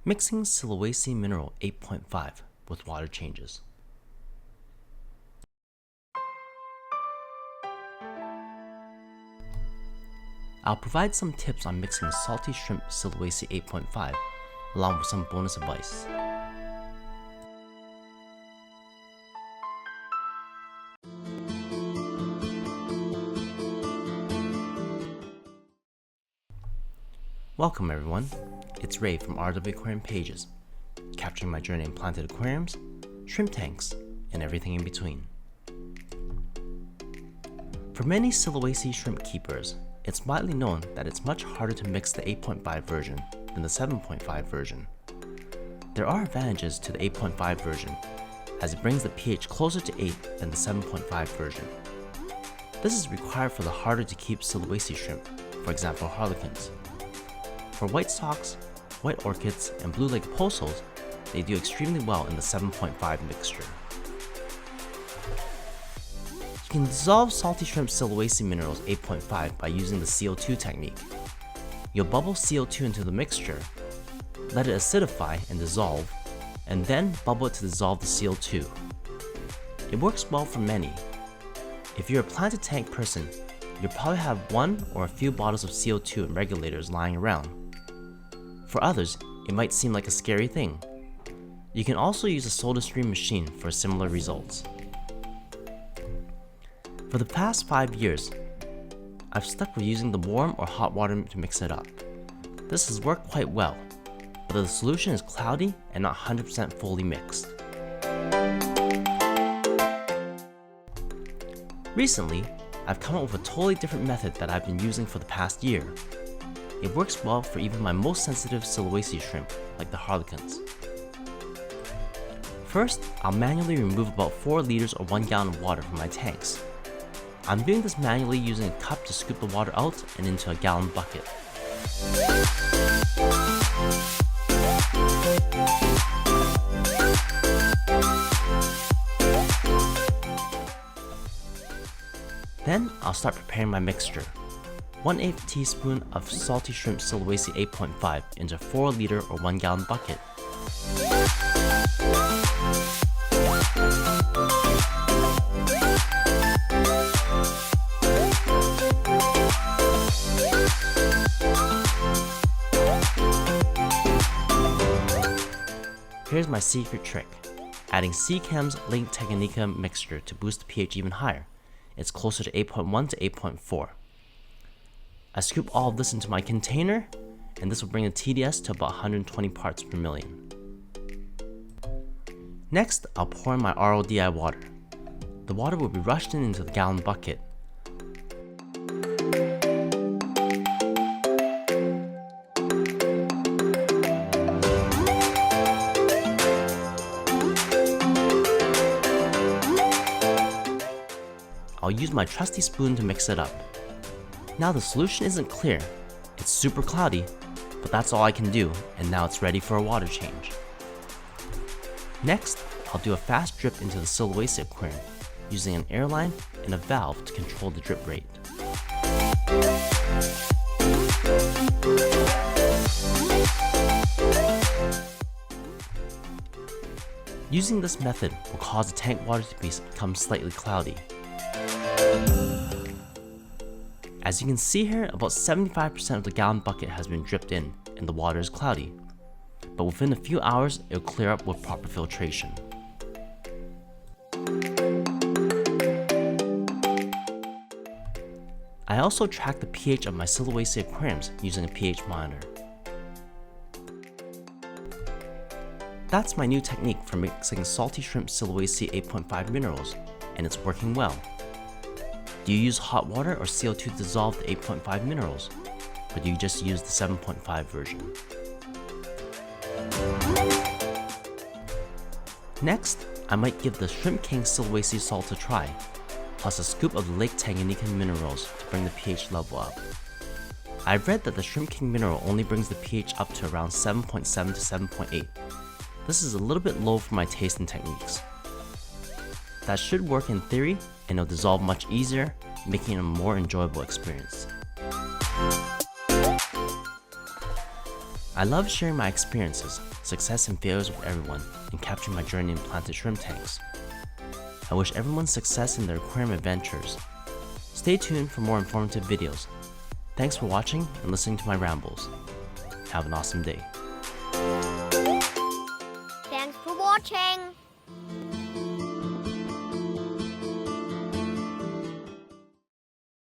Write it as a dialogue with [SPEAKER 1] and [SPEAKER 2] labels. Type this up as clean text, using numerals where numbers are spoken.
[SPEAKER 1] Mixing Sulawesi Mineral 8.5 with water changes. I'll provide some tips on mixing Salty Shrimp Sulawesi 8.5 along with some bonus advice. Welcome everyone, it's Ray from RW Aquarium Pages, capturing my journey in planted aquariums, shrimp tanks, and everything in between. For many Sulawesi shrimp keepers, it's widely known that it's much harder to mix the 8.5 version than the 7.5 version. There are advantages to the 8.5 version, as it brings the pH closer to 8 than the 7.5 version. This is required for the harder to keep Sulawesi shrimp, for example harlequins. For white socks, white orchids, and blue-legged postals, they do extremely well in the 7.5 mixture. You can dissolve Salty Shrimp Sulawesi Minerals 8.5 by using the CO2 technique. You'll bubble CO2 into the mixture, let it acidify and dissolve, and then bubble it to dissolve the CO2. It works well for many. If you're a planted tank person, you'll probably have one or a few bottles of CO2 and regulators lying around. For others, it might seem like a scary thing. You can also use a SodaStream machine for similar results. For the past 5 years, I've stuck with using the warm or hot water to mix it up. This has worked quite well, but the solution is cloudy and not 100% fully mixed. Recently, I've come up with a totally different method that I've been using for the past year. It works well for even my most sensitive Sulawesi shrimp, like the harlequins. First, I'll manually remove about 4 liters or 1 gallon of water from my tanks. I'm doing this manually using a cup to scoop the water out and into a gallon bucket. Then, I'll start preparing my mixture. 1/8 teaspoon of Salty Shrimp Sulawesi 8.5 into a 4 liter or 1 gallon bucket. Here's my secret trick, adding Seachem's Link Technica mixture to boost the pH even higher. It's closer to 8.1 to 8.4. I scoop all of this into my container, and this will bring the TDS to about 120 parts per million. Next, I'll pour in my RODI water. The water will be rushed into the gallon bucket. I'll use my trusty spoon to mix it up. Now the solution isn't clear, it's super cloudy, but that's all I can do, and now it's ready for a water change. Next, I'll do a fast drip into the Sulawesi aquarium using an airline and a valve to control the drip rate. Using this method will cause the tank water to become slightly cloudy. As you can see here, about 75% of the gallon bucket has been dripped in and the water is cloudy. But within a few hours, it will clear up with proper filtration. I also track the pH of my Sulawesi aquariums using a pH monitor. That's my new technique for mixing Salty Shrimp Sulawesi 8.5 minerals, and it's working well. Do you use hot water or CO2 to dissolve the 8.5 minerals? Or do you just use the 7.5 version? Next, I might give the Shrimp King Sulawesi salt a try, plus a scoop of the Lake Tanganyika minerals to bring the pH level up. I've read that the Shrimp King mineral only brings the pH up to around 7.7 to 7.8. This is a little bit low for my taste and techniques. That should work in theory, and it'll dissolve much easier, making it a more enjoyable experience. I love sharing my experiences, success and failures with everyone, and capturing my journey in planted shrimp tanks. I wish everyone success in their aquarium adventures. Stay tuned for more informative videos. Thanks for watching and listening to my rambles. Have an awesome day.
[SPEAKER 2] Thanks for watching.